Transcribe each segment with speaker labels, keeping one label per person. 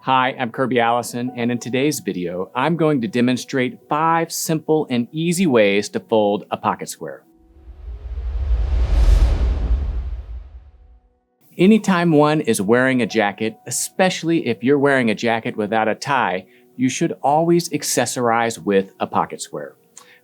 Speaker 1: Hi, I'm Kirby Allison, and in today's video, I'm going to demonstrate 5 simple and easy ways to fold a pocket square. Anytime one is wearing a jacket, especially if you're wearing a jacket without a tie, you should always accessorize with a pocket square.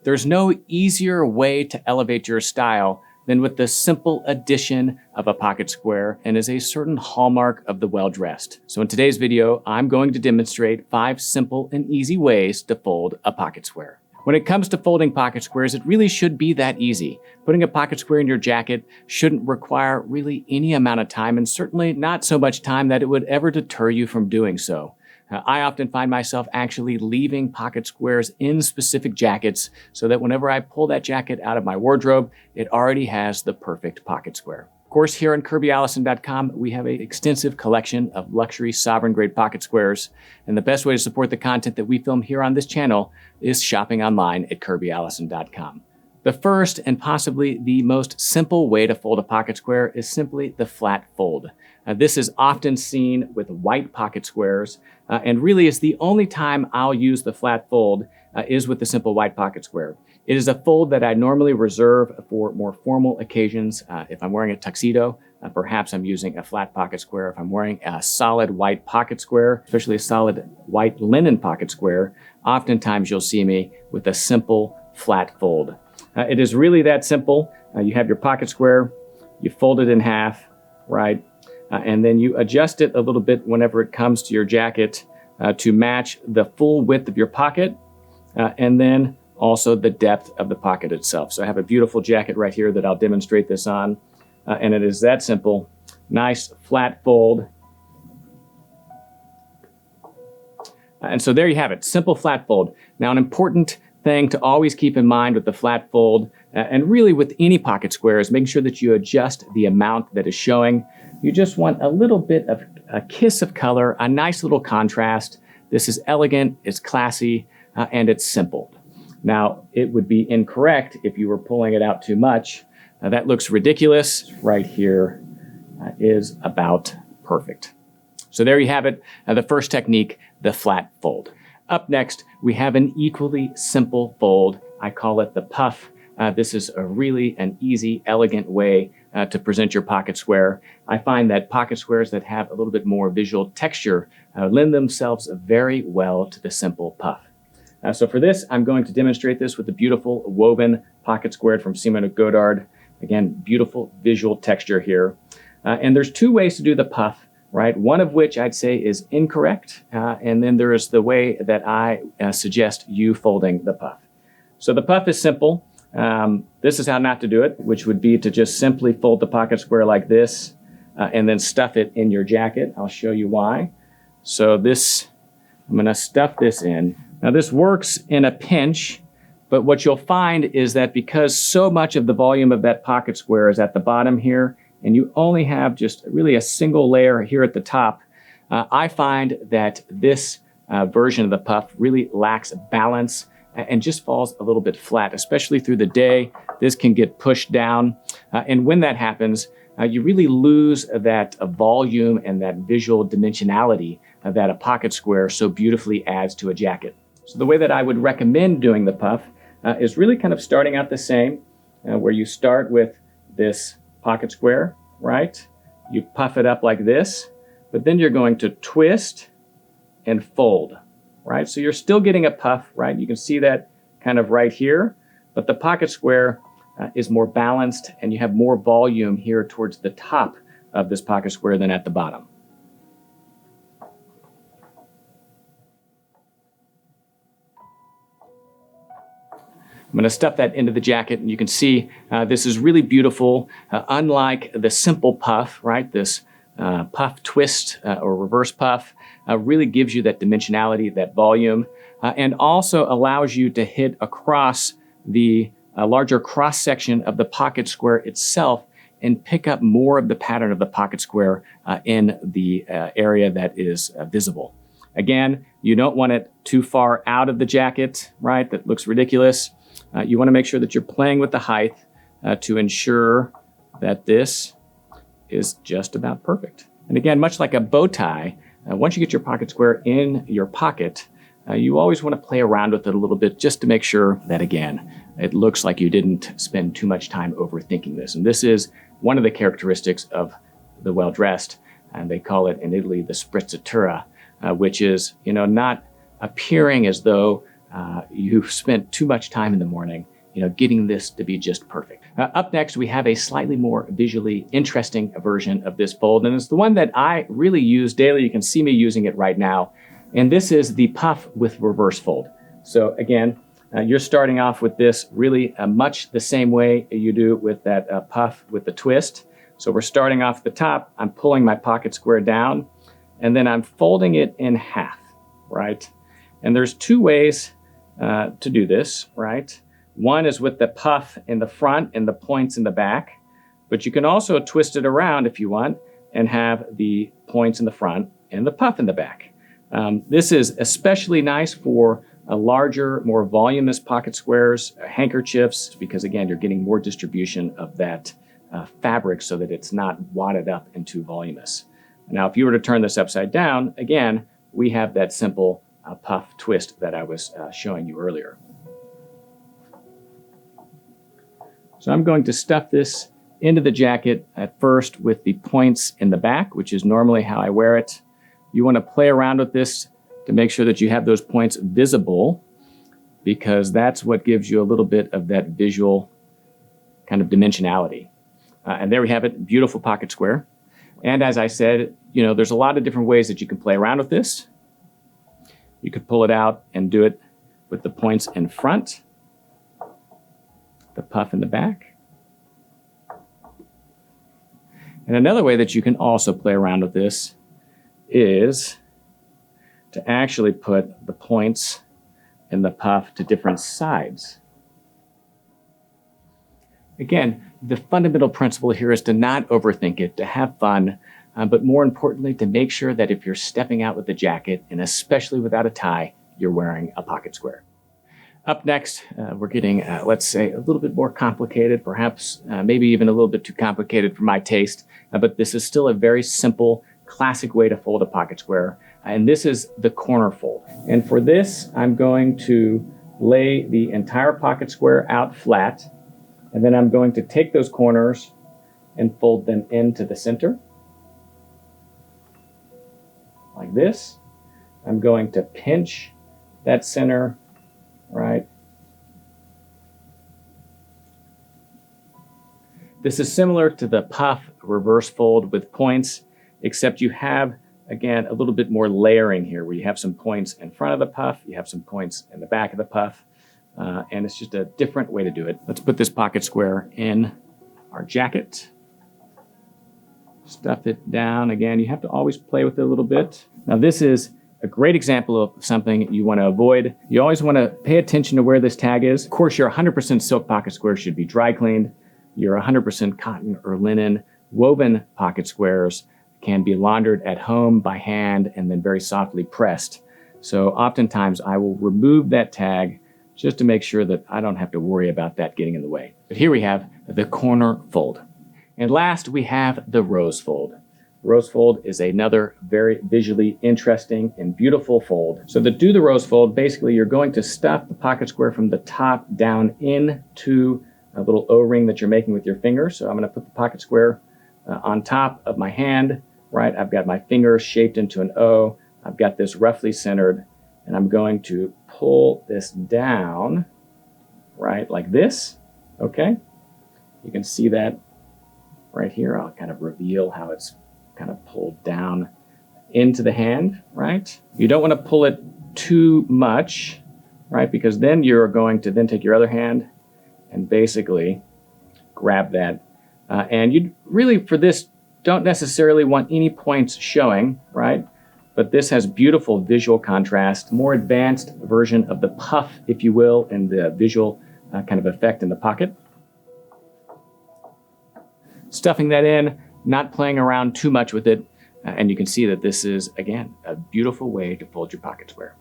Speaker 1: There's no easier way to elevate your style than with the simple addition of a pocket square, and is a certain hallmark of the well-dressed. So in today's video, I'm going to demonstrate 5 simple and easy ways to fold a pocket square. When it comes to folding pocket squares, it really should be that easy. Putting a pocket square in your jacket shouldn't require really any amount of time, and certainly not so much time that it would ever deter you from doing so. I often find myself actually leaving pocket squares in specific jackets so that whenever I pull that jacket out of my wardrobe, it already has the perfect pocket square. Of course, here on KirbyAllison.com, we have an extensive collection of luxury sovereign-grade pocket squares, and the best way to support the content that we film here on this channel is shopping online at KirbyAllison.com. The first and possibly the most simple way to fold a pocket square is simply the flat fold. This is often seen with white pocket squares, and really is the only time I'll use the flat fold is with the simple white pocket square. It is a fold that I normally reserve for more formal occasions. If I'm wearing a tuxedo, perhaps I'm using a flat pocket square. If I'm wearing a solid white pocket square, especially a solid white linen pocket square, oftentimes you'll see me with a simple flat fold. It is really that simple. You have your pocket square, you fold it in half, right? And then you adjust it a little bit whenever it comes to your jacket to match the full width of your pocket and then also the depth of the pocket itself. So I have a beautiful jacket right here that I'll demonstrate this on. And it is that simple. Nice flat fold. And so there you have it, simple flat fold. Now an important thing to always keep in mind with the flat fold and really with any pocket square is making sure that you adjust the amount that is showing. You just want a little bit of a kiss of color, a nice little contrast. This is elegant, it's classy, and it's simple. Now, it would be incorrect if you were pulling it out too much. That looks ridiculous. Right here is about perfect. So there you have it, the first technique, the flat fold. Up next, we have an equally simple fold. I call it the puff. This is a really an easy, elegant way to present your pocket square. I find that pocket squares that have a little bit more visual texture lend themselves very well to the simple puff. So for this, I'm going to demonstrate this with the beautiful woven pocket square from Simonnot Godard. Again, beautiful visual texture here. And there's 2 ways to do the puff, right? One of which I'd say is incorrect. And then there is the way that I suggest you folding the puff. So the puff is simple. This is how not to do it, which would be to just simply fold the pocket square like this and then stuff it in your jacket. I'll show you why. So I'm going to stuff this in. Now this works in a pinch, but what you'll find is that because so much of the volume of that pocket square is at the bottom here, and you only have just really a single layer here at the top, I find that this version of the puff really lacks balance and just falls a little bit flat, especially through the day. This can get pushed down. And when that happens, you really lose that volume and that visual dimensionality that a pocket square so beautifully adds to a jacket. So the way that I would recommend doing the puff is really kind of starting out the same, where you start with this pocket square, right? You puff it up like this, but then you're going to twist and fold. Right? So you're still getting a puff, right? You can see that kind of right here, but the pocket square is more balanced and you have more volume here towards the top of this pocket square than at the bottom. I'm going to stuff that into the jacket, and you can see this is really beautiful. Unlike the simple puff, right? This puff twist or reverse puff really gives you that dimensionality, that volume, and also allows you to hit across the larger cross section of the pocket square itself and pick up more of the pattern of the pocket square in the area that is visible. Again, you don't want it too far out of the jacket, right? That looks ridiculous. You want to make sure that you're playing with the height to ensure that this is just about perfect. And again, much like a bow tie, Once you get your pocket square in your pocket, you always want to play around with it a little bit just to make sure that, again, it looks like you didn't spend too much time overthinking this. And this is one of the characteristics of the well-dressed, and they call it in Italy the sprezzatura, which is, not appearing as though you've spent too much time in the morning, getting this to be just perfect. Up next, we have a slightly more visually interesting version of this fold, and it's the one that I really use daily. You can see me using it right now. And this is the puff with reverse fold. So again, you're starting off with this really much the same way you do with that puff with the twist. So we're starting off at the top, I'm pulling my pocket square down, and then I'm folding it in half, right? And there's two ways to do this, right? One is with the puff in the front and the points in the back, but you can also twist it around if you want and have the points in the front and the puff in the back. This is especially nice for larger, more voluminous pocket squares, handkerchiefs, because again, you're getting more distribution of that fabric so that it's not wadded up and too voluminous. Now, if you were to turn this upside down, again, we have that simple puff twist that I was showing you earlier. So I'm going to stuff this into the jacket at first with the points in the back, which is normally how I wear it. You want to play around with this to make sure that you have those points visible, because that's what gives you a little bit of that visual kind of dimensionality. And there we have it, beautiful pocket square. And as I said, there's a lot of different ways that you can play around with this. You could pull it out and do it with the points in front, the puff in the back. And another way that you can also play around with this is to actually put the points in the puff to different sides. Again, the fundamental principle here is to not overthink it, to have fun, but more importantly, to make sure that if you're stepping out with the jacket, and especially without a tie, you're wearing a pocket square. Up next, we're getting, let's say, a little bit more complicated, perhaps maybe even a little bit too complicated for my taste, but this is still a very simple, classic way to fold a pocket square, and this is the corner fold. And for this, I'm going to lay the entire pocket square out flat, and then I'm going to take those corners and fold them into the center, like this. I'm going to pinch that center, right? This is similar to the puff reverse fold with points, except you have, again, a little bit more layering here, where you have some points in front of the puff, you have some points in the back of the puff, and it's just a different way to do it. Let's put this pocket square in our jacket. Stuff it down. Again, you have to always play with it a little bit. Now, this is a great example of something you want to avoid. You always want to pay attention to where this tag is. Of course, your 100% silk pocket square should be dry cleaned. Your 100% cotton or linen woven pocket squares can be laundered at home by hand and then very softly pressed. So oftentimes I will remove that tag just to make sure that I don't have to worry about that getting in the way. But here we have the corner fold. And last, we have the rose fold. Rose fold is another very visually interesting and beautiful fold. So to do the rose fold, basically you're going to stuff the pocket square from the top down into a little O-ring that you're making with your finger. So I'm going to put the pocket square on top of my hand, right? I've got my finger shaped into an O. I've got this roughly centered, and I'm going to pull this down, right, like this, okay? You can see that right here. I'll kind of reveal how it's kind of pulled down into the hand, right? You don't want to pull it too much, right? Because then you're going to then take your other hand and basically grab that. And you really, for this, don't necessarily want any points showing, right? But this has beautiful visual contrast, more advanced version of the puff, if you will, and the visual kind of effect in the pocket. Stuffing that in, not playing around too much with it, and you can see that this is, again, a beautiful way to fold your pocket square.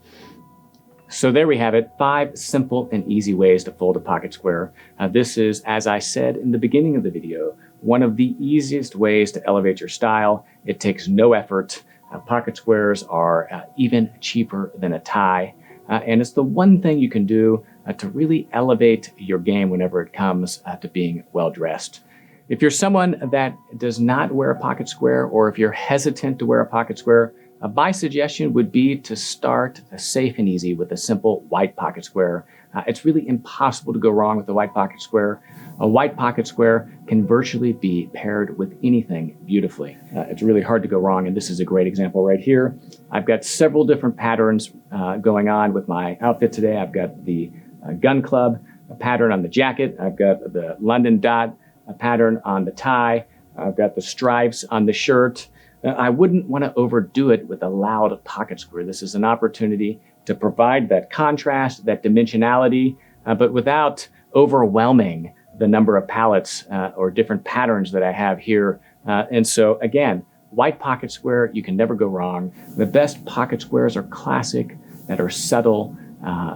Speaker 1: So there we have it, 5 simple and easy ways to fold a pocket square. This is, as I said in the beginning of the video, one of the easiest ways to elevate your style. It takes no effort. Pocket squares are even cheaper than a tie. And it's the one thing you can do to really elevate your game whenever it comes to being well-dressed. If you're someone that does not wear a pocket square, or if you're hesitant to wear a pocket square, my suggestion would be to start safe and easy with a simple white pocket square. It's really impossible to go wrong with a white pocket square. A white pocket square can virtually be paired with anything beautifully. It's really hard to go wrong, and this is a great example right here. I've got several different patterns going on with my outfit today. I've got the gun club pattern on the jacket. I've got the London dot pattern on the tie. I've got the stripes on the shirt. I wouldn't want to overdo it with a loud pocket square. This is an opportunity to provide that contrast, that dimensionality, but without overwhelming the number of palettes or different patterns that I have here. And so again, white pocket square, you can never go wrong. The best pocket squares are classic, that are subtle,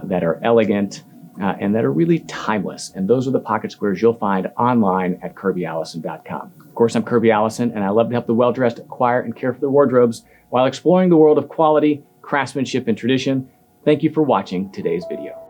Speaker 1: that are elegant, and that are really timeless. And those are the pocket squares you'll find online at KirbyAllison.com. Of course, I'm Kirby Allison, and I love to help the well-dressed acquire and care for their wardrobes while exploring the world of quality, craftsmanship, and tradition. Thank you for watching today's video.